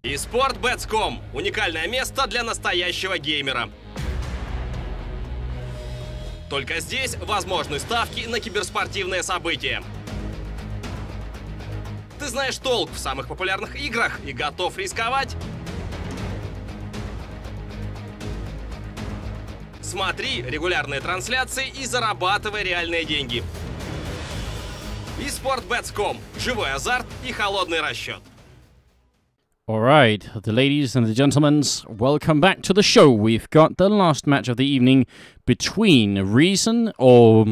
vs.unu.AiN – уникальное место для настоящего геймера. Только здесь возможны ставки на киберспортивные события. Ты знаешь толк в самых популярных играх и готов рисковать? Смотри регулярные трансляции и зарабатывай реальные деньги. vs.unu.AiN – живой азарт и холодный расчет. Alright, the ladies and the gentlemen, welcome back to the show. We've got the last match of the evening between Reason, or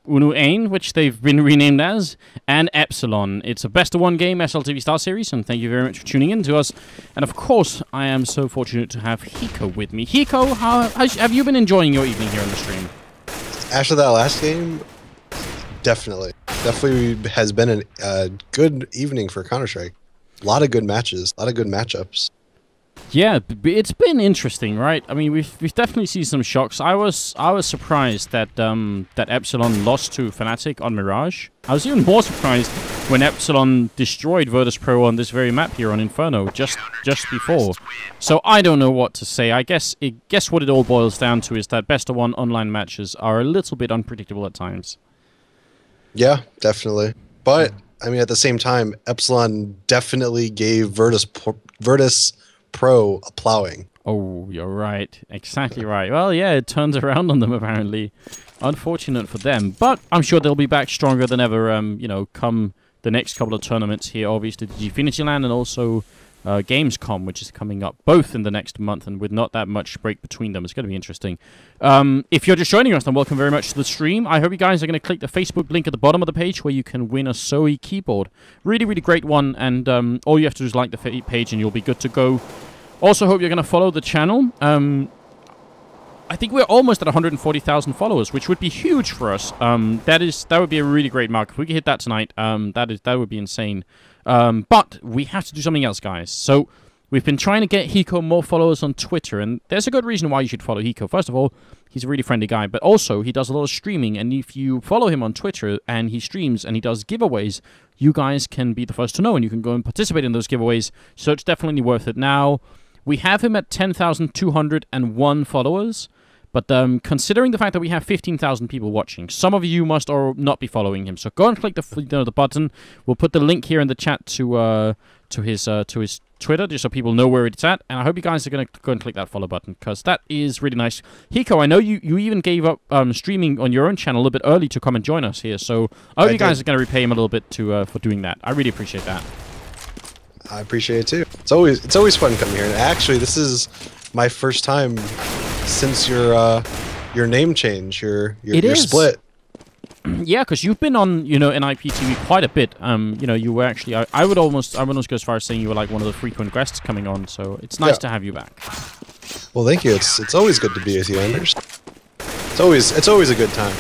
unu.AiN, which they've been renamed as, and Epsilon. It's a best-of-one game, SLTV Starseries, and thank you very much for tuning in to us. And of course, I am so fortunate to have Hiko with me. Hiko, how have you been enjoying your evening here on the stream? After that last game, definitely has been a good evening for Counter-Strike. A lot of good matches, a lot of good matchups. Yeah, it's been interesting, right? I mean, we've definitely seen some shocks. I was surprised that that Epsilon lost to Fnatic on Mirage. I was even more surprised when Epsilon destroyed Virtus.Pro on this very map here on Inferno just before. So I don't know what to say. I guess what it all boils down to is that best-of-one online matches are a little bit unpredictable at times. Yeah, definitely. But I mean, at the same time, Epsilon definitely gave Virtus.Pro a plowing. Oh, you're right. Exactly right. Well, yeah, it turns around on them, apparently. Unfortunate for them. But I'm sure they'll be back stronger than ever, you know, come the next couple of tournaments here. Obviously, the Infinity Land and also Gamescom, which is coming up both in the next month, and with not that much break between them. It's going to be interesting. If you're just joining us, then welcome very much to the stream. I hope you guys are going to click the Facebook link at the bottom of the page where you can win a Zoe keyboard. Really, really great one, and all you have to do is like the page and you'll be good to go. Also, hope you're going to follow the channel. I think we're almost at 140,000 followers, which would be huge for us. That would be a really great mark. If we could hit that tonight, that would be insane. But we have to do something else, guys. So we've been trying to get Hiko more followers on Twitter, and there's a good reason why you should follow Hiko. First of all, he's a really friendly guy, but also he does a lot of streaming, and if you follow him on Twitter and he streams and he does giveaways, you guys can be the first to know, and you can go and participate in those giveaways, so it's definitely worth it. Now, we have him at 10,201 followers, but considering the fact that we have 15,000 people watching, some of you must or not be following him. So go and click the button. We'll put the link here in the chat to his Twitter, just so people know where it's at. And I hope you guys are going to go and click that follow button, because that is really nice. Hiko, I know you even gave up streaming on your own channel a little bit early to come and join us here. So I hope you guys are going to repay him a little bit for doing that. I really appreciate that. I appreciate it too. It's always fun coming here. And actually, this is my first time since your name change, your split. Yeah, because you've been on, you know, in IPTV quite a bit. You know, you were actually, I would almost go as far as saying you were like one of the frequent guests coming on. So it's nice to have you back. Well, thank you. It's always good to be with you, Anders. It's always a good time.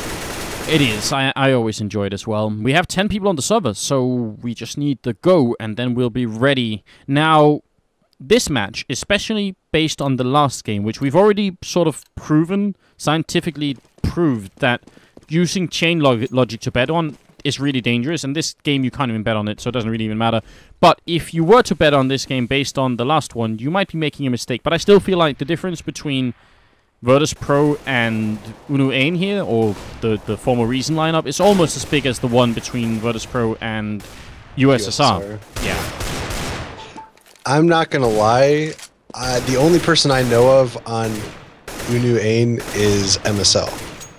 It is. I always enjoy it as well. We have 10 people on the server, so we just need the go, and then we'll be ready. Now, this match, especially based on the last game, which we've already sort of proven, scientifically proved, that using chain logic to bet on is really dangerous. And this game, you can't even bet on it, so it doesn't really even matter. But if you were to bet on this game based on the last one, you might be making a mistake. But I still feel like the difference between Virtus.Pro and unu.AiN here, or the former Reason lineup, is almost as big as the one between Virtus.Pro and USSR. Yeah. I'm not gonna lie, the only person I know of on unu.AiN is MSL.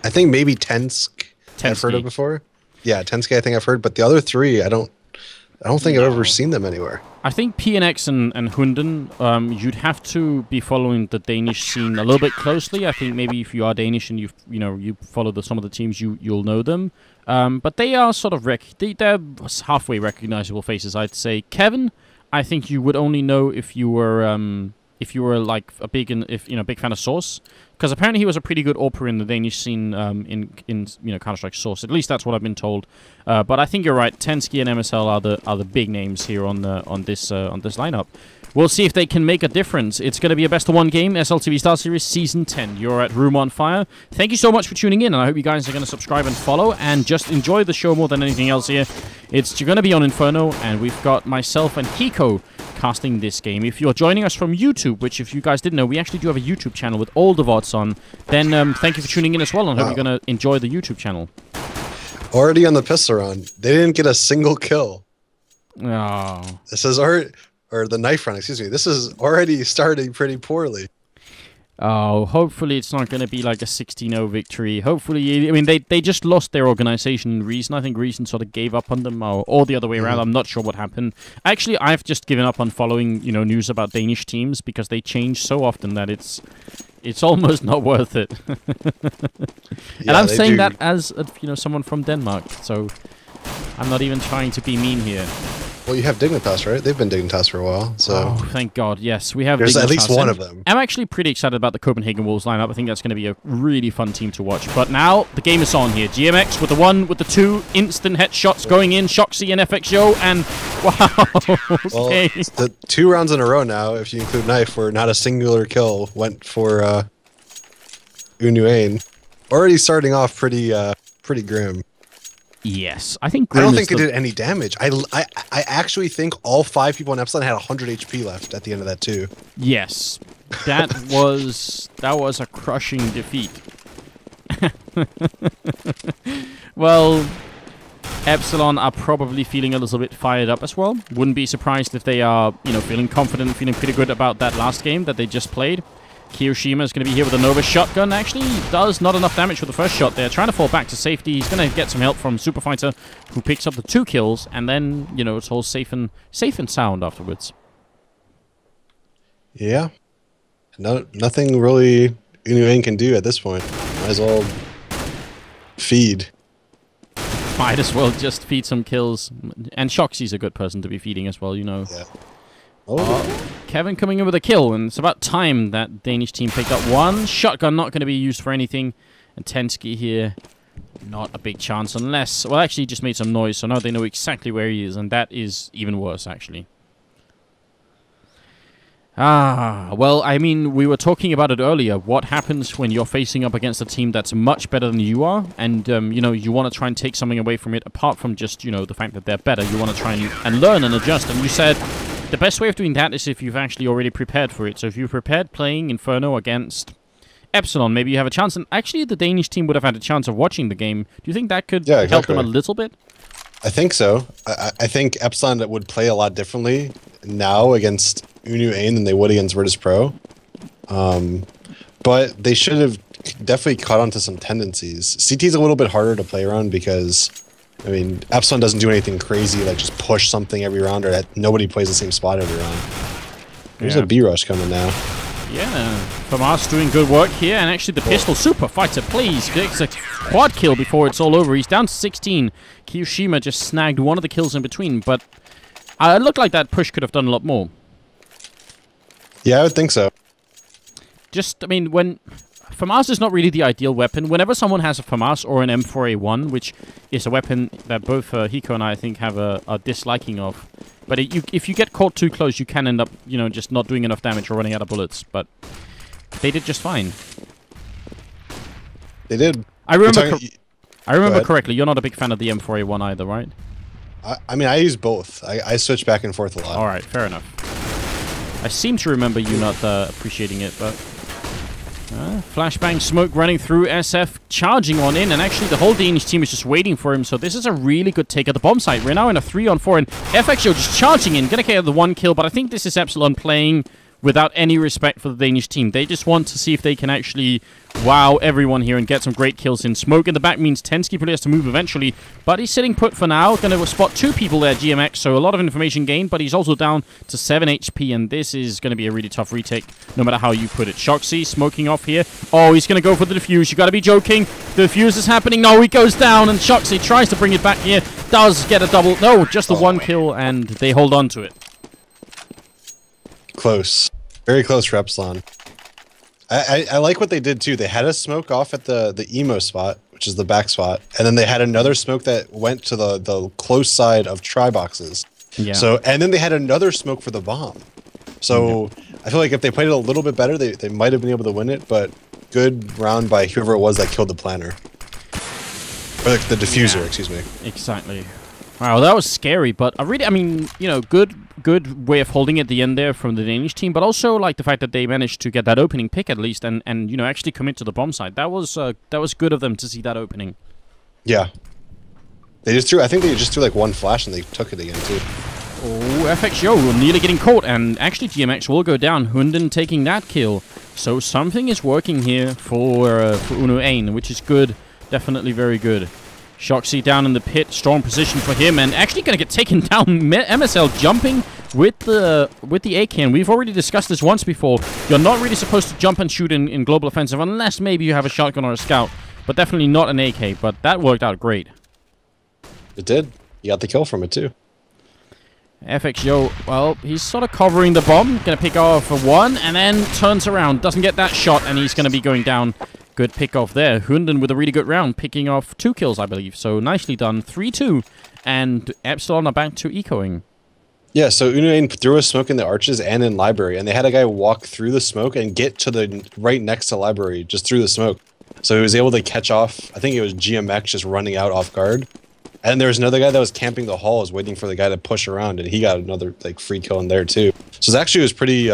I think maybe Tensk I've heard of before. Yeah, Tensk I think I've heard, but the other three I don't think I've ever seen them anywhere. I think PNX and Hunden, you'd have to be following the Danish scene a little bit closely. I think maybe if you are Danish and you follow some of the teams, you'll know them. But they are sort of they're halfway recognizable faces, I'd say. Kevin, I think you would only know if you were like a big fan of Source, because apparently he was a pretty good AWPer in the Danish scene in Counter-Strike Source. At least that's what I've been told. But I think you're right. Tensky and MSL are the big names here on this lineup. We'll see if they can make a difference. It's going to be a best-of-one game, SLTV Starseries Season 10. You're at Room on Fire. Thank you so much for tuning in, and I hope you guys are going to subscribe and follow, and just enjoy the show more than anything else here. It's going to be on Inferno, and we've got myself and Hiko broadcasting this game. If you're joining us from YouTube, which if you guys didn't know, we actually do have a YouTube channel with all the VODs on, then thank you for tuning in as well, and hope you're going to enjoy the YouTube channel. Already on the pistol round. They didn't get a single kill. Oh. This is or the knife round, excuse me. This is already starting pretty poorly. Oh, hopefully it's not going to be like a 16-0 victory. Hopefully, I mean, they just lost their organization. Reason, I think Reason sort of gave up on them, or the other way around. I'm not sure what happened. Actually, I've just given up on following, you know, news about Danish teams because they change so often that it's almost not worth it. And I'm saying that as you know, someone from Denmark, so I'm not even trying to be mean here. Well, you have Dignitas, right? They've been Dignitas for a while, so... Oh, thank God, yes. We have There's Dignitas, at least one of them. I'm actually pretty excited about the Copenhagen Wolves lineup. I think that's going to be a really fun team to watch. But now, the game is on here. GMX with the 1, with the 2, instant headshots going in. Shoxy and FXO, and... Wow, okay. Well, the 2 rounds in a row now, if you include Knife, where not a singular kill went for unu.AiN. Already starting off pretty grim. Yes, I think Grim I don't think it did any damage. I actually think all 5 people in Epsilon had 100 HP left at the end of that too. Yes, that was a crushing defeat. Well, Epsilon are probably feeling a little bit fired up as well. Wouldn't be surprised if they are, you know, feeling confident, feeling pretty good about that last game that they just played. Kiyoshima is going to be here with a Nova shotgun. Actually, does not enough damage with the first shot there. Trying to fall back to safety. He's going to get some help from Super Fighter, who picks up the 2 kills, and then, you know, it's all safe and sound afterwards. Yeah. Nothing really unu.AiN can do at this point. Might as well feed. Might as well just feed some kills. And Shoxy's a good person to be feeding as well, you know. Yeah. Oh. Kevin coming in with a kill, and it's about time that Danish team picked up 1. Shotgun not going to be used for anything. And Tensky here, not a big chance unless... Well, actually, he just made some noise, so now they know exactly where he is, and that is even worse, actually. Well, I mean, we were talking about it earlier. What happens when you're facing up against a team that's much better than you are, and, you know, you want to try and take something away from it, apart from just, you know, the fact that they're better. You want to try and learn and adjust, and you said... The best way of doing that is if you've actually already prepared for it. So if you've prepared playing Inferno against Epsilon, maybe you have a chance. And actually, the Danish team would have had a chance of watching the game. Do you think that could help them a little bit? I think so. I think Epsilon would play a lot differently now against unu.AiN than they would against Virtus.pro. But they should have definitely caught on to some tendencies. CT is a little bit harder to play around because... I mean, Epsilon doesn't do anything crazy, like just push something every round, or that nobody plays the same spot every round. There's a B-rush coming now. Yeah, FAMAS doing good work here, and actually the pistol Super Fighter, please, gets a quad kill before it's all over. He's down to 16. Kiyoshima just snagged one of the kills in between, but it looked like that push could have done a lot more. Yeah, I would think so. Just, I mean, when... FAMAS is not really the ideal weapon. Whenever someone has a FAMAS or an M4A1, which is a weapon that both Hiko and I think have a disliking of, but if you get caught too close, you can end up, you know, just not doing enough damage or running out of bullets. But they did just fine. They did. I remember correctly. You're not a big fan of the M4A1 either, right? I mean, I use both. I switch back and forth a lot. All right, fair enough. I seem to remember you not appreciating it, but... flashbang smoke running through SF, charging on in, and actually the whole Danish team is just waiting for him, so this is a really good take at the bomb site. We're now in a 3-on-4, and FXO just charging in, gonna get the 1 kill, but I think this is Epsilon playing without any respect for the Danish team. They just want to see if they can actually wow everyone here and get some great kills in. Smoke in the back means Tensky probably has to move eventually, but he's sitting put for now. Going to spot 2 people there, GMX, so a lot of information gained, but he's also down to 7 HP, and this is going to be a really tough retake, no matter how you put it. Shoxy smoking off here. Oh, he's going to go for the defuse. You got to be joking. The defuse is happening. No, he goes down, and Shoxy tries to bring it back here. Does get a double. No, just the 1 kill, and they hold on to it. Close. Very close for Epsilon. I like what they did too. They had a smoke off at the emo spot, which is the back spot, and then they had another smoke that went to the close side of tri-boxes. Yeah. So, and then they had another smoke for the bomb. So I feel like if they played it a little bit better, they might have been able to win it, but good round by whoever it was that killed the planner. Or the diffuser, excuse me. Exactly. Wow, that was scary, but I mean, you know, good good way of holding at the end there from the Danish team, but also like the fact that they managed to get that opening pick at least, and you know, actually commit to the bomb site. That was good of them to see that opening. Yeah. They just threw. I think they just threw like one flash and they took it again too. Oh, FXO nearly getting caught, and actually GMX will go down. Hunden taking that kill. So something is working here for unu.AiN, which is good. Definitely very good. Shoxy down in the pit, strong position for him, and actually going to get taken down. MSL jumping with the AK, and we've already discussed this once before. You're not really supposed to jump and shoot in global offensive unless maybe you have a shotgun or a scout, but definitely not an AK. But that worked out great. It did. You got the kill from it too. FXO, well, he's sort of covering the bomb. Going to pick off a one, and then turns around. Doesn't get that shot, and he's going to be going down. Good pick off there. Hunden with a really good round, picking off 2 kills, I believe. So nicely done. 3-2, and Epsilon are back to ecoing. Yeah, so unu.AiN threw a smoke in the arches and in library, and they had a guy walk through the smoke and get to the right next to library, just through the smoke. So he was able to catch off, I think it was GMX just running out off guard. And there was another guy that was camping the halls waiting for the guy to push around, and he got another like free kill in there too. So it actually was pretty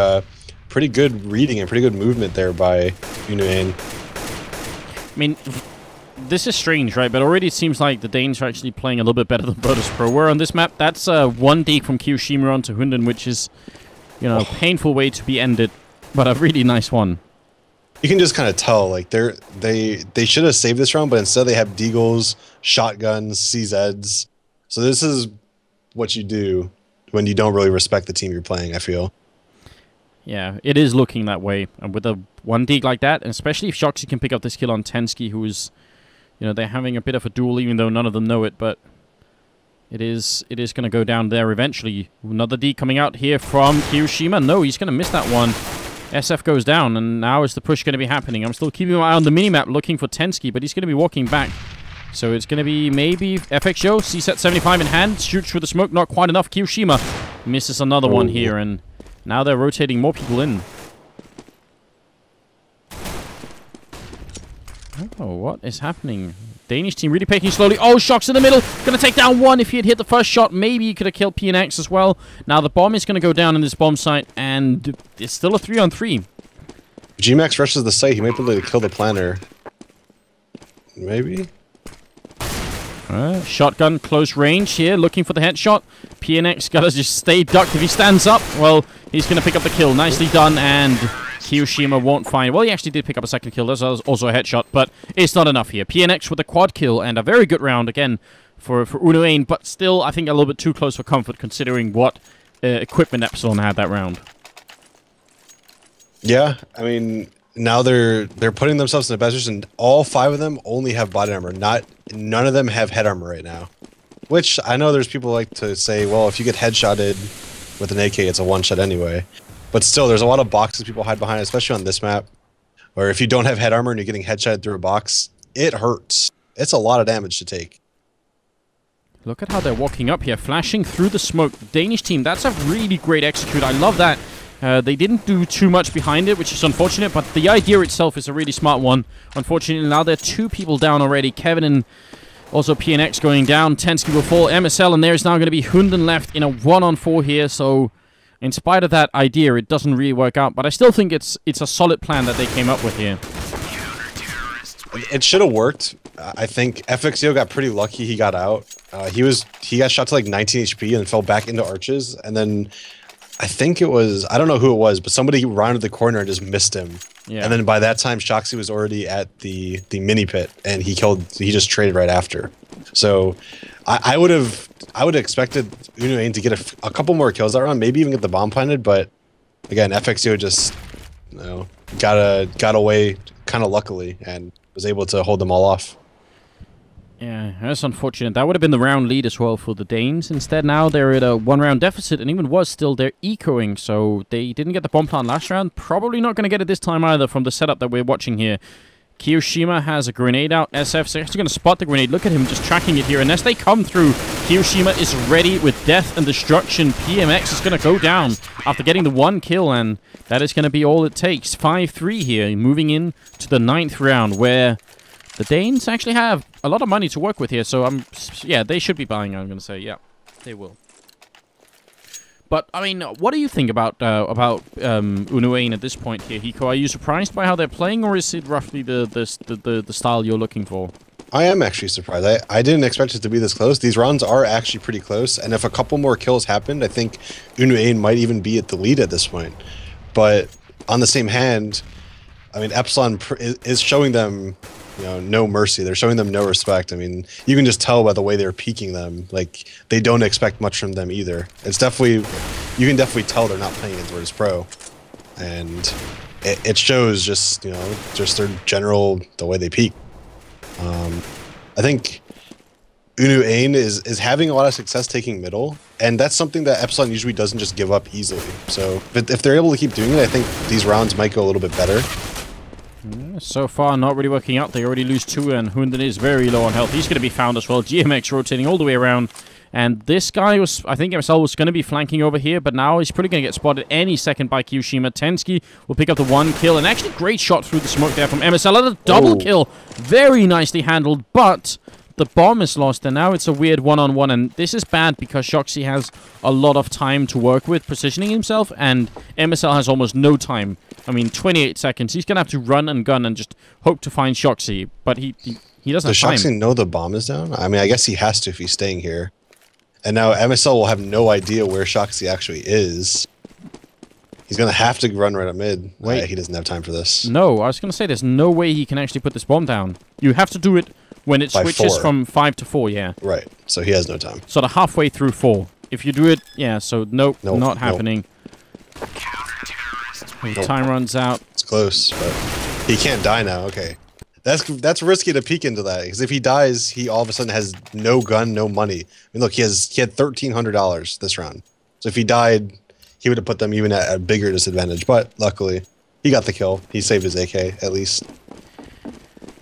good reading and pretty good movement there by unu.AiN. I mean, this is strange, right? But already it seems like the Danes are actually playing a little bit better than Virtus Pro were on this map. That's one dig from Kiyoshima onto Hunden, which is, you know, a painful way to be ended, but a really nice one. You can just kind of tell, like they should have saved this round, but instead they have deagles, shotguns, CZs. So this is what you do when you don't really respect the team you're playing, I feel. Yeah, it is looking that way. And with a 1 dig like that, and especially if Shoxy can pick up this kill on Tensky, who is, you know, they're having a bit of a duel, even though none of them know it, but it is going to go down there eventually. Another dig coming out here from Kiyoshima. No, he's going to miss that one. SF goes down, and now is the push going to be happening. I'm still keeping my eye on the minimap looking for Tensky, but he's going to be walking back. So it's going to be maybe FXO, CSET 75 in hand, shoots through the smoke, not quite enough. Kiyoshima misses another one here, and now they're rotating more people in. Oh, what is happening? Danish team really picking slowly. Oh, Shocks in the middle. Going to take down one. If he had hit the first shot, maybe he could have killed PNX as well. Now the bomb is going to go down in this bomb site, and it's still a 3-on-3. GMAX rushes the site. He might be able to kill the planner. Maybe? Shotgun close range here, looking for the headshot. PNX got to just stay ducked. If he stands up, well, he's going to pick up the kill. Nicely done, and Kiyoshima won't find... Well, he actually did pick up a second kill. There's also a headshot, but it's not enough here. PNX with a quad kill, and a very good round, again, for unu.AiN, but still, I think, a little bit too close for comfort, considering what equipment Epsilon had that round. Yeah, I mean, now they're putting themselves in a best position. All 5 of them only have body armor. None of them have head armor right now. Which, I know there's people like to say, well, if you get headshotted with an AK, it's a one-shot anyway. But still, there's a lot of boxes people hide behind, especially on this map. Or if you don't have head armor and you're getting headshotted through a box, it hurts. It's a lot of damage to take. Look at how they're walking up here, flashing through the smoke. Danish team, that's a really great execute. I love that. They didn't do too much behind it, which is unfortunate, but the idea itself is a really smart one. Unfortunately, now there are 2 people down already. Kevin and also PNX going down. Tensky will fall. MSL, and there's now going to be Hunden left in a 1-on-4 here, so in spite of that idea, it doesn't really work out, but I still think it's a solid plan that they came up with here. It should have worked. I think FXO got pretty lucky he got out. He got shot to like 19 HP and fell back into arches, and then I think it was, I don't know who it was, but somebody rounded the corner and just missed him. Yeah. And then by that time, Shoxy was already at the mini pit, and he just traded right after. So I would have expected unu.AiN to get a couple more kills that round, maybe even get the bomb planted, but again, FXO just, you know, got away kind of luckily and was able to hold them all off. Yeah, that's unfortunate. That would have been the round lead as well for the Danes. Instead, now they're at a 1-round deficit, and even worse still, they're ecoing, so they didn't get the bomb plant last round. Probably not going to get it this time either from the setup that we're watching here. Kiyoshima has a grenade out. SF's actually going to spot the grenade. Look at him just tracking it here. And as they come through, Kiyoshima is ready with death and destruction. PMX is going to go down after getting the 1 kill, and that is going to be all it takes. 5-3 here, moving in to the 9th round, where the Danes actually have a lot of money to work with here. So, yeah, they should be buying, I'm going to say. Yeah, they will. But I mean, what do you think about unu.AiN at this point here, Hiko? Are you surprised by how they're playing, or is it roughly the style you're looking for? I am actually surprised. I didn't expect it to be this close. These rounds are actually pretty close, and if a couple more kills happened, I think unu.AiN might even be at the lead at this point. But on the same hand, I mean, Epsilon is showing them, you know, no mercy. They're showing them no respect. I mean, you can just tell by the way they're peeking them. Like, they don't expect much from them either. It's definitely, you can definitely tell they're not playing against Virtus.pro, and it shows just, you know, just their general, the way they peek. I think unu.AiN is having a lot of success taking middle, and that's something that Epsilon usually doesn't just give up easily. So if they're able to keep doing it, I think these rounds might go a little bit better. So far, not really working out. They already lose 2, and Hunden is very low on health. He's going to be found as well. GMX rotating all the way around. And this guy was, I think MSL was going to be flanking over here, but now he's probably going to get spotted any second by Kyoshima. Tensky will pick up the 1 kill, and actually great shot through the smoke there from MSL. And a double kill. Very nicely handled, but the bomb is lost, and now it's a weird one-on-one, and this is bad because Shoxy has a lot of time to work with positioning himself, and MSL has almost no time. I mean, 28 seconds. He's going to have to run and gun and just hope to find Shoxy, but he doesn't have time. Does Shoxy know the bomb is down? I mean, I guess he has to if he's staying here. And now MSL will have no idea where Shoxy actually is. He's going to have to run right up mid. Wait. He doesn't have time for this. No, I was going to say there's no way he can actually put this bomb down. You have to do it when it switches 4. from 5 to 4, yeah. Right, so he has no time. Sort of halfway through 4. If you do it, yeah, so nope, not happening. Time runs out. It's close, but he can't die now. Okay. That's risky to peek into that, because if he dies, he all of a sudden has no gun, no money. I mean, look, he had $1,300 this round. So if he died, he would have put them even at a bigger disadvantage. But luckily, he got the kill. He saved his AK at least.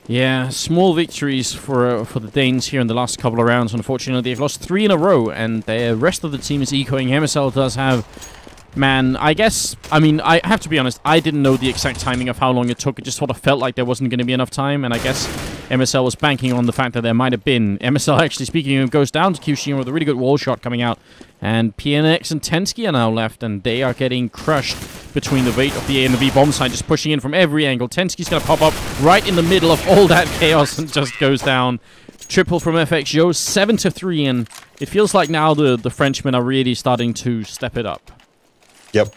Yeah, small victories for the Danes here in the last couple of rounds. Unfortunately, they've lost 3 in a row, and the rest of the team is ecoing. MSL does have. Man, I guess, I mean, I have to be honest, I didn't know the exact timing of how long it took. It just sort of felt like there wasn't going to be enough time, and I guess MSL was banking on the fact that there might have been. MSL, actually speaking of, goes down to Kyoshima with a really good wall shot coming out, and PNX and Tensky are now left, and they are getting crushed between the weight of the A and the B bomb side, just pushing in from every angle. Tensky's going to pop up right in the middle of all that chaos and just goes down. Triple from FXO, 7-3, and it feels like now the Frenchmen are really starting to step it up. Yep.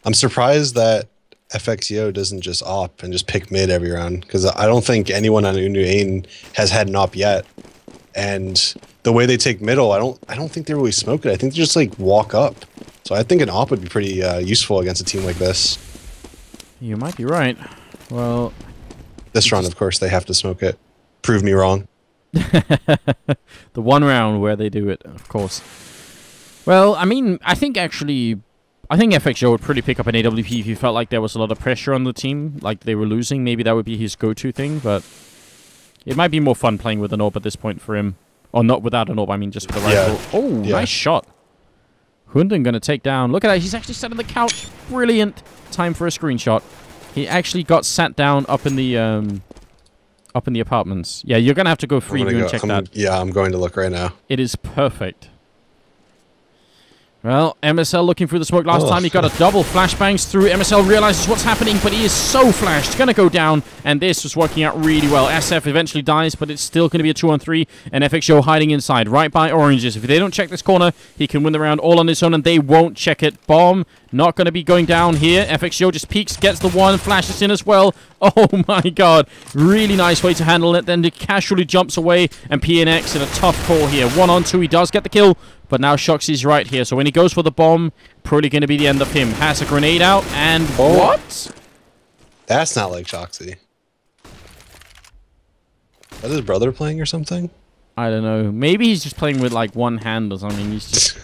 I'm surprised that FXO doesn't just op and just pick mid every round, because I don't think anyone on unu.AiN has had an op yet. And the way they take middle, I don't think they really smoke it. I think they just like walk up. So I think an op would be pretty useful against a team like this. You might be right. Well, this round, of course, they have to smoke it. Prove me wrong. The one round where they do it, of course. Well, I mean, I think FXO would probably pick up an AWP if he felt like there was a lot of pressure on the team, like they were losing. Maybe that would be his go-to thing, but it might be more fun playing with an AWP at this point for him. Or not without an AWP, I mean just with a rifle. Oh, yeah. Nice shot. Hunden going to take down. Look at that, he's actually sat on the couch. Brilliant. Time for a screenshot. He actually got sat down up in the apartments. Yeah, you're going to have to go free and check that. Yeah, I'm going to look right now. It is perfect. Well, MSL looking through the smoke last time. He got a double flashbangs through. MSL realizes what's happening, but he is so flashed. Going to go down, and this was working out really well. SF eventually dies, but it's still going to be a 2-on-3, and FXO hiding inside, right by oranges. If they don't check this corner, he can win the round all on his own, and they won't check it. Bomb not going to be going down here. FXO just peeks, gets the 1, flashes in as well. Oh my god. Really nice way to handle it. Then he casually jumps away, and PNX in a tough call here. 1-on-2, he does get the kill. But now Shoxy's right here, so when he goes for the bomb, probably going to be the end of him. Has a grenade out, and what? That's not like Shoxy. Is that his brother playing or something? I don't know. Maybe he's just playing with like one hand or something. He's just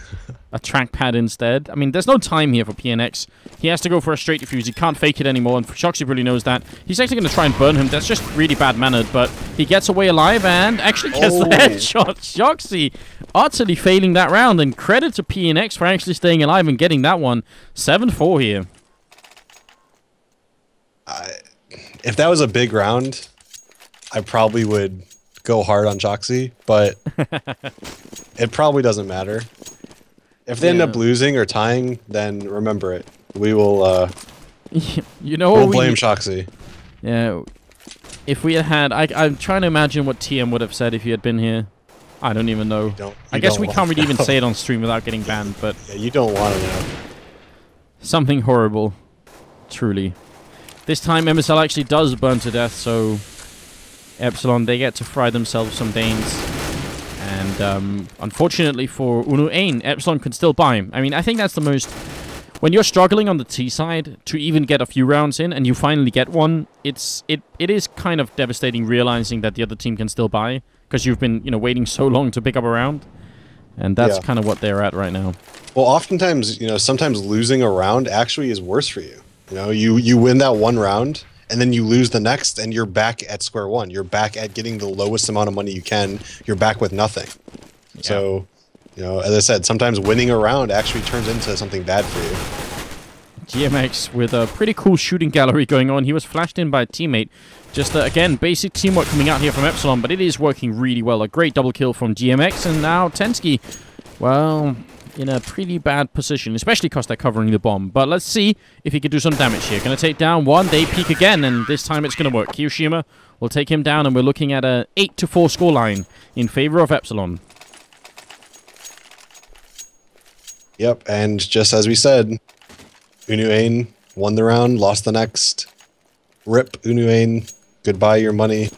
a trackpad instead. I mean, there's no time here for PNX. He has to go for a straight defuse. He can't fake it anymore, and Shoxy really knows that. He's actually going to try and burn him. That's just really bad-mannered, but he gets away alive and actually gets the headshot. Shoxy utterly failing that round, and credit to PNX for actually staying alive and getting that one. 7-4 here. If that was a big round, I probably would go hard on Shoxy, but it probably doesn't matter. If they end up losing or tying, then remember it. We will. You know, we'll blame Shoxy. Yeah. If we had, I'm trying to imagine what TM would have said if he had been here. I don't even know. I guess we can't really even say it on stream without getting banned, but yeah, you don't want to know. Something horrible, truly. This time MSL actually does burn to death, so Epsilon, they get to fry themselves some Danes. And unfortunately for unu.AiN, Epsilon can still buy him. I mean, I think that's the most... When you're struggling on the T side to even get a few rounds in and you finally get one, it is kind of devastating realizing that the other team can still buy because you've been, waiting so long to pick up a round. And that's kind of what they're at right now. Well, oftentimes, sometimes losing a round actually is worse for you. You win that one round and then you lose the next and you're back at square one. You're back at getting the lowest amount of money you can. You're back with nothing. Yeah. So, as I said, sometimes winning a round actually turns into something bad for you. GMX with a pretty cool shooting gallery going on. He was flashed in by a teammate. Just, again, basic teamwork coming out here from Epsilon, but it is working really well. A great double kill from GMX, and now Tensky, well, in a pretty bad position, especially because they're covering the bomb. But let's see if he can do some damage here. Going to take down one. They peek again, and this time it's going to work. Kiyoshima will take him down, and we're looking at a 8-4 scoreline in favor of Epsilon. Yep, and just as we said, unu.AiN won the round, lost the next. RIP, unu.AiN. Goodbye, your money.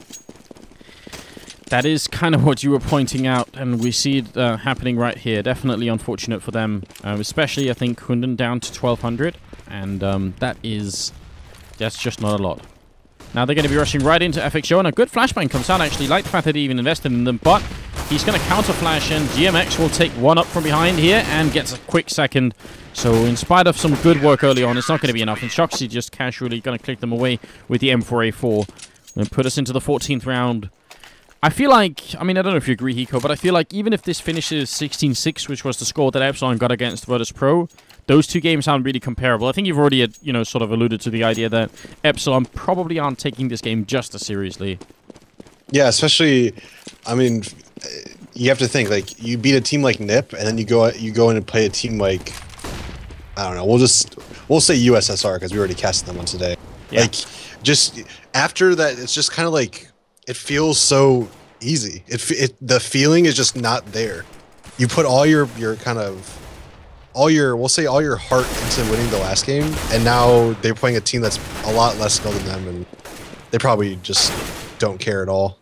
That is kind of what you were pointing out, and we see it happening right here. Definitely unfortunate for them, especially, I think, Hunden down to 1,200, and that's just not a lot. Now they're going to be rushing right into FXO, and a good flashbang comes out, actually. Like the fact that he even invested in them, but he's going to counter flash, and GMX will take one up from behind here and gets a quick second. So in spite of some good work early on, it's not going to be enough, and Shoxy just casually going to click them away with the M4A4 and put us into the 14th round. I feel like, I mean, I don't know if you agree, Hiko, but I feel like even if this finishes 16-6, which was the score that Epsilon got against Virtus.pro, those two games sound really comparable. I think you've already, sort of alluded to the idea that Epsilon probably aren't taking this game just as seriously. Yeah, especially, I mean, you have to think, like, you beat a team like NIP, and then you go in and play a team like, I don't know, we'll say USSR, because we already casted them once today. Yeah. Like, just, after that, it's just kind of like, it feels so easy. The feeling is just not there. You put all your kind of, we'll say all your heart into winning the last game, and now they're playing a team that's a lot less skilled than them, and they probably just don't care at all.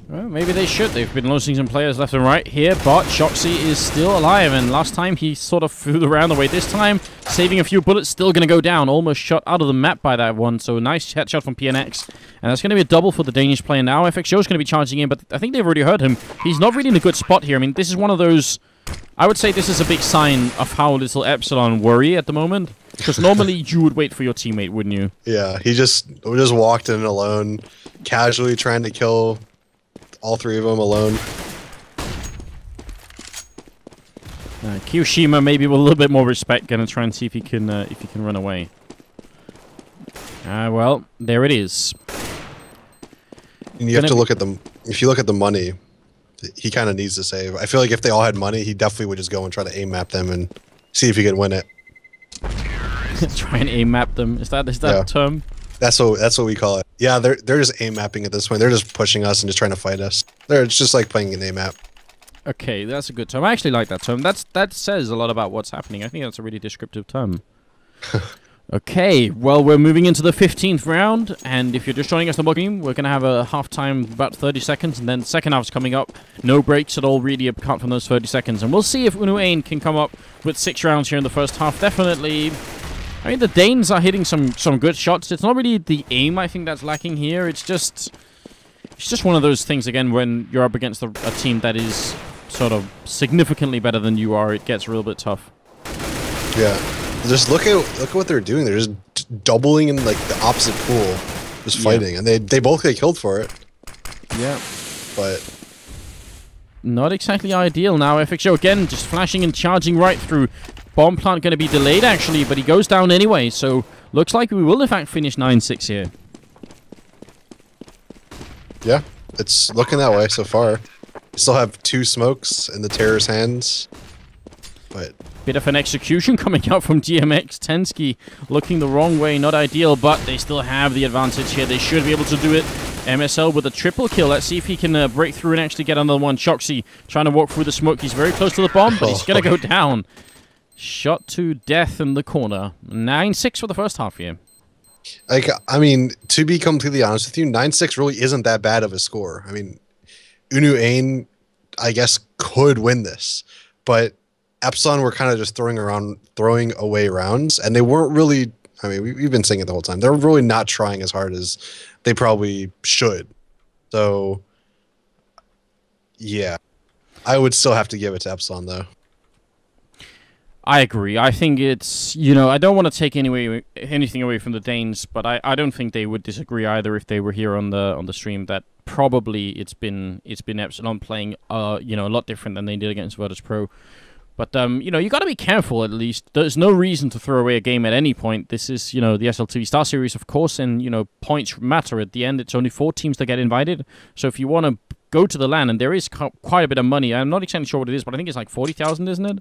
Well, maybe they should. They've been losing some players left and right here, but Shoxy is still alive, and last time he sort of flew the round away. This time, saving a few bullets, still going to go down. Almost shot out of the map by that one, so nice headshot from PNX. And that's going to be a double for the Danish player now. FXO is going to be charging in, but I think they've already heard him. He's not really in a good spot here. I mean, this is one of those... I would say this is a big sign of how little Epsilon worry at the moment. Because normally you would wait for your teammate, wouldn't you? Yeah, he just walked in alone, casually trying to kill all three of them alone. Kiyoshima maybe with a little bit more respect, gonna try and see if he can run away. Well, there it is. And you have to look at them. If you look at the money, he kind of needs to save. I feel like if they all had money, he definitely would just go and try to aim map them and see if he can win it. Try and aim map them. Is that a term? That's what we call it. Yeah, they're just aim mapping at this point. They're just pushing us and just trying to fight us. It's just like playing an aim map. Okay, that's a good term. I actually like that term. That says a lot about what's happening. I think that's a really descriptive term. Okay, well, we're moving into the 15th round, and if you're just joining us on the game, we're going to have a half-time about 30 seconds, and then second half's coming up. No breaks at all, really, apart from those 30 seconds. And we'll see if unu.AiN can come up with 6 rounds here in the first half. Definitely... I mean, the Danes are hitting some good shots. It's not really the aim, I think, that's lacking here. It's just one of those things, again, when you're up against a team that is sort of significantly better than you are, it gets a little bit tough. Yeah. Just look at what they're doing. They're just doubling in, like, the opposite pool, just fighting. And they both get killed for it. Yeah. But... not exactly ideal now. FXO, again, just flashing and charging right through. Bomb plant going to be delayed, actually, but he goes down anyway, so looks like we will, in fact, finish 9-6 here. Yeah, it's looking that way so far. We still have 2 smokes in the Terror's hands. but... Bit of an execution coming out from GMX. Tensky looking the wrong way, not ideal, but they still have the advantage here. They should be able to do it. MSL with a triple kill. Let's see if he can break through and actually get another one. Shoxy trying to walk through the smoke. He's very close to the bomb, but he's going to go down. Shot to death in the corner. 9-6 for the first half here. Like, I mean, to be completely honest with you, 9-6 really isn't that bad of a score. I mean, unu.AiN, I guess, could win this, but Epsilon were kind of just throwing away rounds, and they weren't really. I mean, we've been saying it the whole time. They're really not trying as hard as they probably should. So, yeah, I would still have to give it to Epsilon, though. I agree. I think it's, you know, I don't want to take anything away from the Danes, but I don't think they would disagree either if they were here on the stream that probably it's been Epsilon playing you know, a lot different than they did against Virtus.pro. But you know, you got to be careful at least. There's no reason to throw away a game at any point. This is, you know, the SLTV Starseries, of course, and you know, points matter at the end. It's only 4 teams that get invited. So if you want to go to the LAN, and there is quite a bit of money. I'm not exactly sure what it is, but I think it's like 40,000, isn't it?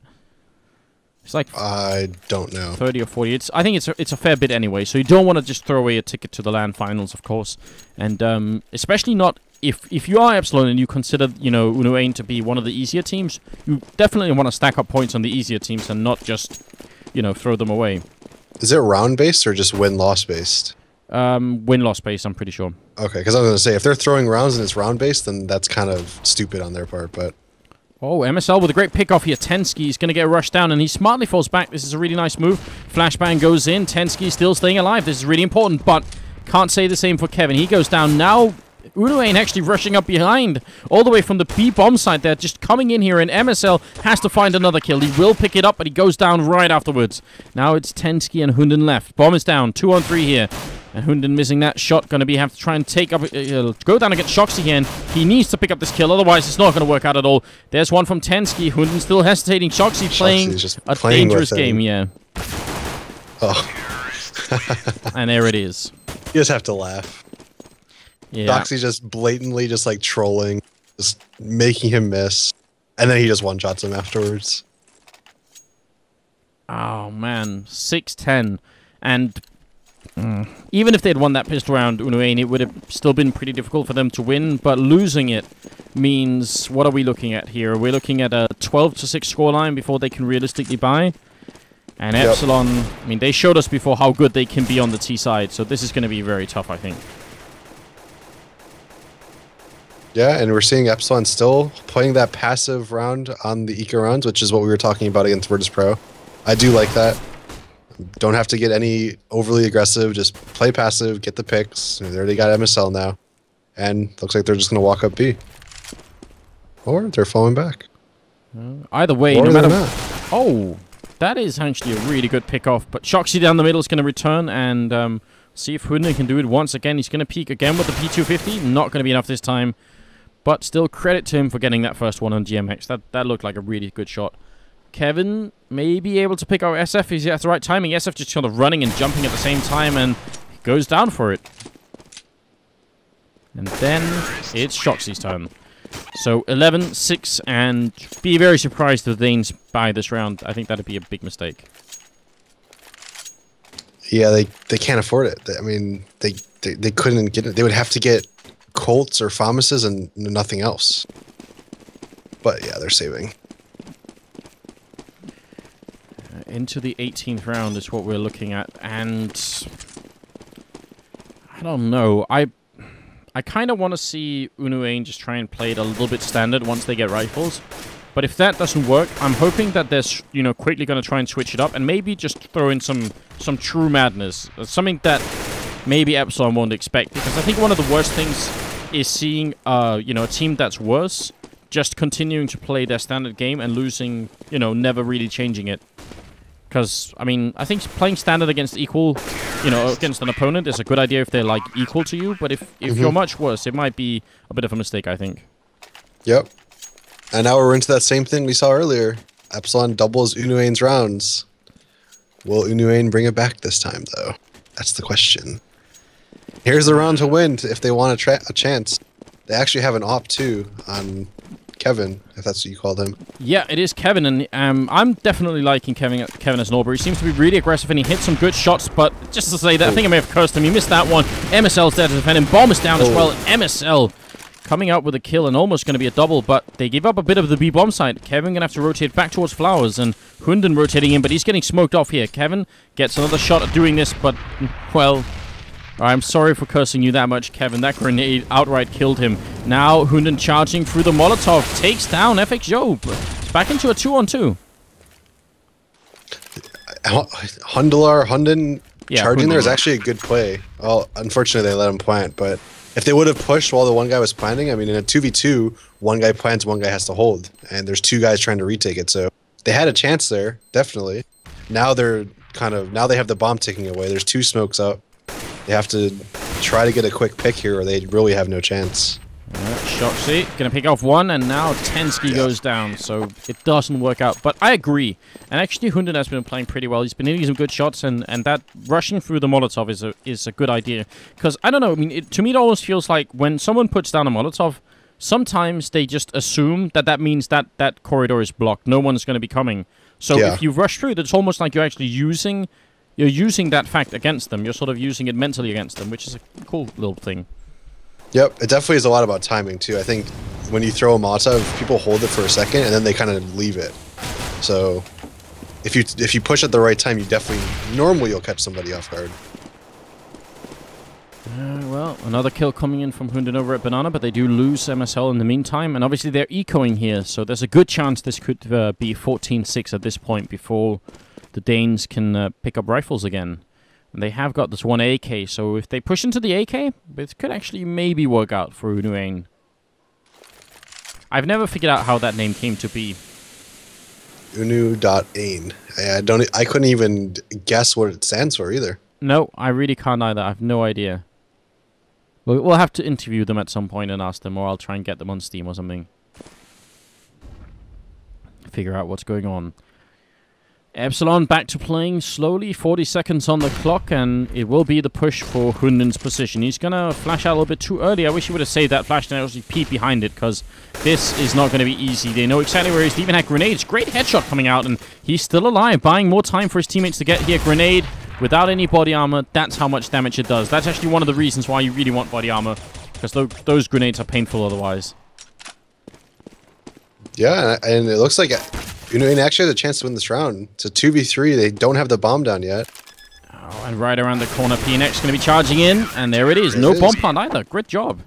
It's like I don't know, 30 or 40. I think it's a fair bit anyway. So you don't want to just throw away a ticket to the LAN finals, of course, and especially not if you are Epsilon and you consider, you know, unu.AiN to be one of the easier teams. You definitely want to stack up points on the easier teams and not just, you know, throw them away. Is it round based or just win-loss based? Win-loss based, I'm pretty sure. Okay, because I was going to say, if they're throwing rounds and it's round based, then that's kind of stupid on their part, but... Oh, MSL with a great pickoff here. Tensky is going to get rushed down, and he smartly falls back. This is a really nice move. Flashbang goes in. Tensky still staying alive. This is really important, but can't say the same for Kevin. He goes down. Now, unu.AiN actually rushing up behind, all the way from the B-bomb side there, just coming in here, and MSL has to find another kill. He will pick it up, but he goes down right afterwards. Now it's Tensky and Hunden left. Bomb is down. 2-on-3 here. And Hunden missing that shot. Going to have to try and take up... go down against Shoxy again. He needs to pick up this kill. Otherwise, it's not going to work out at all. There's one from Tensky. Hunden still hesitating. Shoxy playing a dangerous game, yeah. Oh. And there it is. You just have to laugh. Yeah. Doxy just blatantly just like trolling. Just making him miss. And then he just one-shots him afterwards. Oh, man. 6-10. And... even if they'd won that pistol round, unu.AiN, it would have still been pretty difficult for them to win, but losing it means, what are we looking at here? We're looking at a 12-6 scoreline before they can realistically buy. And Epsilon, I mean, they showed us before how good they can be on the T side, so this is going to be very tough, I think. Yeah, and we're seeing Epsilon still playing that passive round on the eco rounds, which is what we were talking about against Virtus.pro. I do like that. Don't have to get any overly aggressive. Just play passive, get the picks. They already got MSL now. And looks like they're just going to walk up B. Or they're falling back. Either way, no matter... Oh, that is actually a really good pick-off. But Shoxy down the middle is going to return and see if Hunden can do it once again. He's going to peek again with the P250. Not going to be enough this time. But still, credit to him for getting that first one on GMX. That looked like a really good shot. Kevin may be able to pick out SF. He's at the right timing. SF just kind of running and jumping at the same time and goes down for it. And then it's Shoxy's turn. So 11-6, and be very surprised if the Danes buy this round. I think that'd be a big mistake. Yeah, they can't afford it. I mean, they couldn't get it. They would have to get Colts or Famuses and nothing else. But yeah, they're saving. Into the 18th round is what we're looking at, and I don't know. I kind of want to see unu.AiN just try and play it a little bit standard once they get rifles. But if that doesn't work, I'm hoping that they're, you know, quickly going to try and switch it up and maybe just throw in some true madness, something that maybe Epsilon won't expect. Because I think one of the worst things is seeing, you know, a team that's worse just continuing to play their standard game and losing, you know, never really changing it. Because, I mean, I think playing standard against equal, you know, against an opponent is a good idea if they're, like, equal to you. But if you're much worse, it might be a bit of a mistake, I think. Yep. And now we're into that same thing we saw earlier. Epsilon doubles unu.AiN's rounds. Will unu.AiN bring it back this time, though? That's the question. Here's the round to win if they want a chance. They actually have an op, too, on Kevin, if that's what you called him. Yeah, it is Kevin, and I'm definitely liking Kevin as an Aubrey. He seems to be really aggressive, and he hits some good shots, but just to say that, I think I may have cursed him. He missed that one. MSL's there to defend him. Bomb is down as well. MSL coming out with a kill and almost going to be a double, but they give up a bit of the B-bomb side. Kevin going to have to rotate back towards Flowers, and Hunden rotating in, but he's getting smoked off here. Kevin gets another shot at doing this, but, well, I'm sorry for cursing you that much, Kevin. That grenade outright killed him. Now Hunden charging through the Molotov, takes down FX Job. It's back into a 2-on-2. Hunden charging there is actually a good play. Well, unfortunately they let him plant, but if they would have pushed while the one guy was planting, I mean, in a 2v2, one guy plants, one guy has to hold, and there's two guys trying to retake it, so they had a chance there, definitely. Now they're now they have the bomb ticking away. There's two smokes up. They have to try to get a quick pick here, or they really have no chance. Shoxy gonna pick off one, and now Tensky goes down, so it doesn't work out. But I agree, and actually Hunden has been playing pretty well. He's been hitting some good shots, and that rushing through the Molotov is a good idea. Because I don't know, I mean, to me it almost feels like when someone puts down a Molotov, sometimes they just assume that means that corridor is blocked. No one's going to be coming. So if you rush through it, it's almost like you're actually using that fact against them. You're sort of using it mentally against them, which is a cool little thing. Yep, it definitely is a lot about timing too. I think when you throw a Molotov, people hold it for a second and then they kind of leave it. So if you push at the right time, you normally you'll catch somebody off guard. Well, another kill coming in from Hunden over at Banana, but they do lose MSL in the meantime, and obviously they're ecoing here, so there's a good chance this could be 14-6 at this point before the Danes can pick up rifles again. And they have got this one AK, so if they push into the AK, it could actually maybe work out for unu.AiN. I've never figured out how that name came to be. unu.AiN. I couldn't even guess what it stands for either. No, I really can't either. I have no idea. We'll have to interview them at some point and ask them, or I'll try and get them on Steam or something. Figure out what's going on. Epsilon back to playing slowly, 40 seconds on the clock, and it will be the push for Hunden's position. He's going to flash out a little bit too early. I wish he would have saved that flash and actually peek behind it, because this is not going to be easy. They know exactly where he is. They even had grenades. Great headshot coming out, and he's still alive, buying more time for his teammates to get here. Grenade without any body armor. That's how much damage it does. That's actually one of the reasons why you really want body armor, because those grenades are painful otherwise. Yeah, and it looks like unu.AiN actually has a chance to win this round. It's a 2v3. They don't have the bomb down yet. Oh, and right around the corner, PNX going to be charging in, and there it is. No bomb plant either. Great job.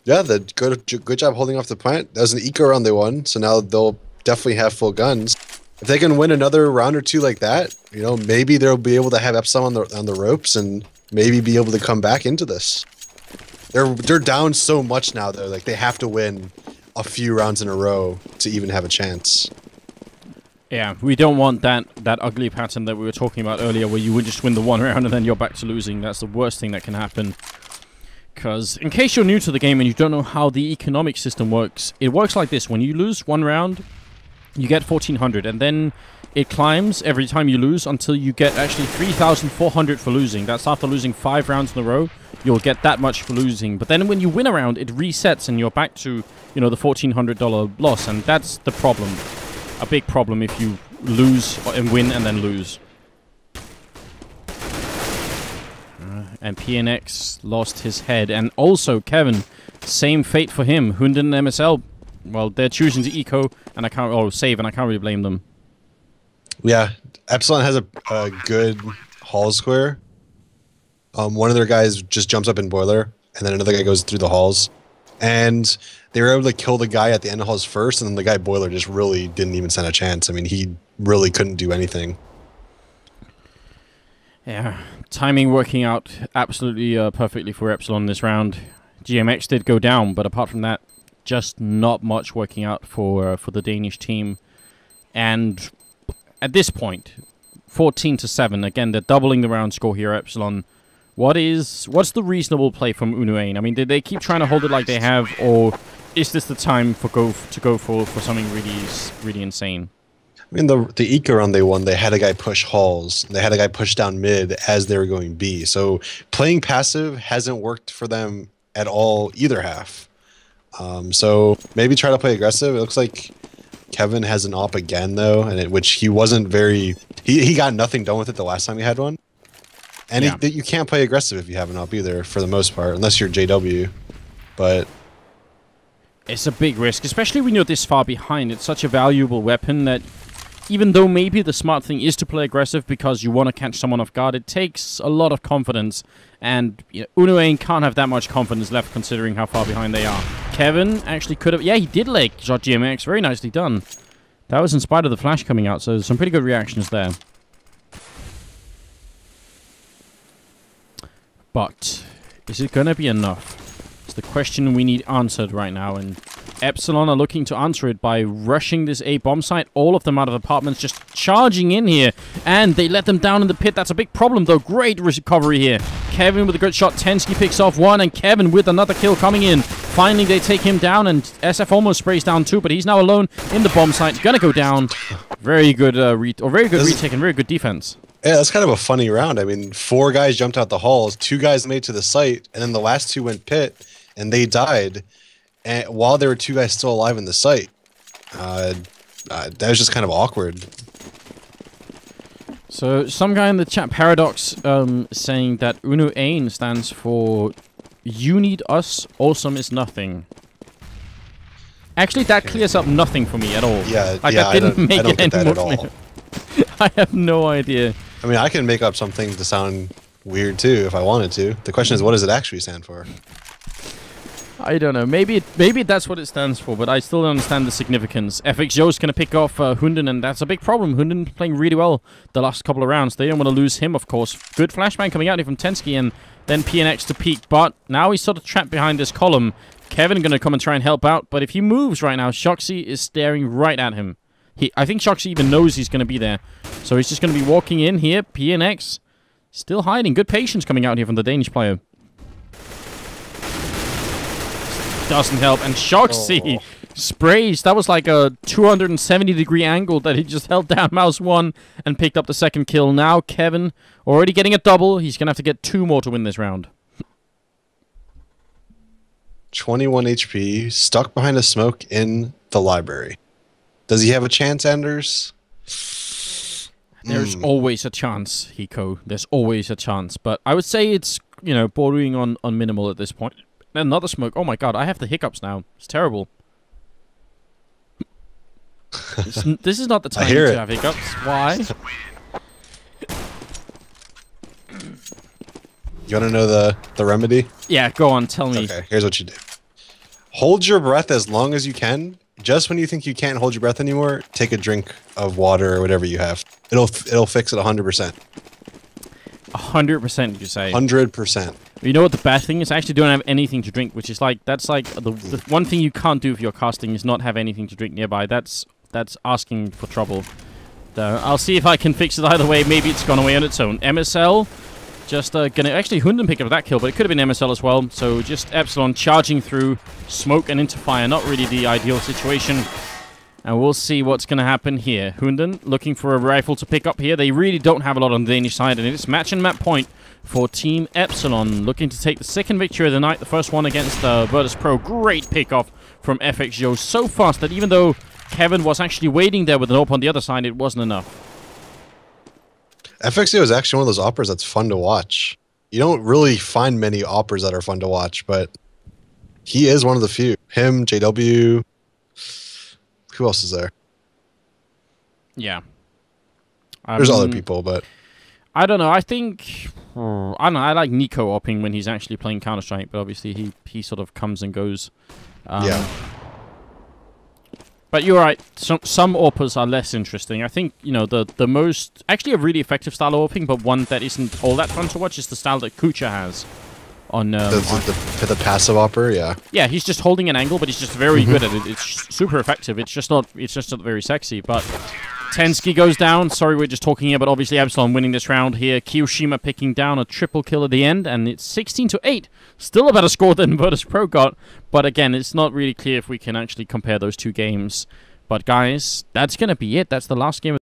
Yeah, good job holding off the plant. That was an eco round they won, so now they'll definitely have full guns. If they can win another round or two like that, you know, maybe they'll be able to have Epsilon on the ropes and maybe be able to come back into this. They're down so much now, though. Like, they have to win a few rounds in a row to even have a chance. Yeah, we don't want that ugly pattern that we were talking about earlier, where you would just win the one round and then you're back to losing. That's the worst thing that can happen. Because in case you're new to the game and you don't know how the economic system works, it works like this. When you lose one round, you get 1,400, and then it climbs every time you lose until you get actually 3,400 for losing. That's after losing 5 rounds in a row. You'll get that much for losing. But then when you win a round, it resets and you're back to, you know, the $1,400 loss, and that's the problem. A big problem if you lose and win and then lose. And PNX lost his head, and also Kevin, same fate for him. Hunden and MSL, well, they're choosing to eco, and save, and I can't really blame them. Yeah, Epsilon has a good hall square. One of their guys just jumps up in boiler, and then another guy goes through the halls. And they were able to kill the guy at the end of halls first, and then the guy boiler just really didn't even stand a chance. I mean, he really couldn't do anything. Yeah, timing working out absolutely perfectly for Epsilon this round. GMX did go down, but apart from that, just not much working out for the Danish team. And at this point, 14-7. Again, they're doubling the round score here, Epsilon. What's the reasonable play from unu.AiN? I mean, did they keep trying to hold it like they have, or is this the time to go for something really insane? I mean, the eco round they won, they had a guy push halls. They had a guy push down mid as they were going B. So playing passive hasn't worked for them at all either half. So maybe try to play aggressive. It looks like Kevin has an op again though, and which he wasn't very. He got nothing done with it the last time he had one. And yeah. you can't play aggressive if you have an op either, for the most part, unless you're JW. But it's a big risk, especially when you're this far behind. It's such a valuable weapon that even though maybe the smart thing is to play aggressive because you want to catch someone off guard, it takes a lot of confidence. And unu.AiN can't have that much confidence left considering how far behind they are. Kevin actually could have... Yeah, he did leg shot GMX. Very nicely done. That was in spite of the flash coming out, so some pretty good reactions there. But is it going to be enough? It's the question we need answered right now, and Epsilon are looking to answer it by rushing this A bomb site. All of them out of apartments, just charging in here, and they let them down in the pit. That's a big problem, though. Great recovery here. Kevin with a good shot. Tensky picks off one, and Kevin with another kill coming in. Finally, they take him down, and SF almost sprays down too, but he's now alone in the bomb site. Gonna go down. Very good retake and very good defense. Yeah, that's kind of a funny round. I mean, 4 guys jumped out the halls, 2 guys made it to the site, and then the last 2 went pit, and they died. And while there were 2 guys still alive in the site, that was just kind of awkward. So some guy in the chat, Paradox, saying that unu.AiN stands for "You need us, awesome is nothing." Actually, that clears up nothing for me at all. Yeah, like, yeah, that didn't make I don't it get that any at all. I have no idea. I mean, I can make up something to sound weird too if I wanted to. The question is, what does it actually stand for? I don't know. Maybe that's what it stands for, but I still don't understand the significance. FXJoe's going to pick off Hunden, and that's a big problem. Hunden playing really well the last couple of rounds. They don't want to lose him, of course. Good flashbang coming out here from Tensky, and then PNX to peek, but now he's sort of trapped behind this column. Kevin going to come and try and help out, but if he moves right now, Shoxy is staring right at him. I think Shoxy even knows he's going to be there, so he's just going to be walking in here. PNX still hiding. Good patience coming out here from the Danish player. Doesn't help, and Shoxy sprays. That was like a 270-degree angle that he just held down mouse 1 and picked up the second kill. Now Kevin already getting a double. He's going to have to get 2 more to win this round. 21 HP, stuck behind a smoke in the library. Does he have a chance, Anders? There's always a chance, Hiko. There's always a chance, but I would say it's, bordering on minimal at this point. Another smoke. Oh my god, I have the hiccups now. It's terrible. This is not the time to have hiccups. Why? You want to know the remedy? Yeah, go on, tell me. Okay, here's what you do. Hold your breath as long as you can. Just when you think you can't hold your breath anymore, take a drink of water or whatever you have. It'll fix it 100%. 100%, you say? 100%. You know what the bad thing is? I actually don't have anything to drink, which is that's like the one thing you can't do if you're casting is not have anything to drink nearby. That's asking for trouble. I'll see if I can fix it either way. Maybe it's gone away on its own. MSL just gonna actually Hunden pick up that kill, but it could have been MSL as well. So just Epsilon charging through smoke and into fire. Not really the ideal situation. And we'll see what's going to happen here. Hunden looking for a rifle to pick up here. They really don't have a lot on the Danish side, and it's match and map point for Team Epsilon. Looking to take the second victory of the night. The first one against Virtus.pro. Great pickoff from FXJoe. So fast that even though Kevin was actually waiting there with an AWP on the other side, it wasn't enough. FXJoe is actually one of those operas that's fun to watch. You don't really find many operas that are fun to watch, but he is one of the few. Him, JW... Who else is there? Yeah. There's other people, but... I don't know. I think... I don't know. I like Nico opping when he's actually playing Counter-Strike, but obviously he sort of comes and goes. Yeah. But you're right. Some AWPers are less interesting. I think, the most... Actually, a really effective style of AWPing, but one that isn't all that fun to watch is the style that Kucha has. On the passive opera, yeah. Yeah, he's just holding an angle, but he's just very good at it. It's super effective. It's just not very sexy. But Tensky goes down. Sorry, we're just talking here, but obviously Epsilon winning this round here. Kiyoshima picking down a triple kill at the end, and it's 16-8. Still a better score than Virtus.pro got. But again, it's not really clear if we can actually compare those two games. But guys, that's gonna be it. That's the last game of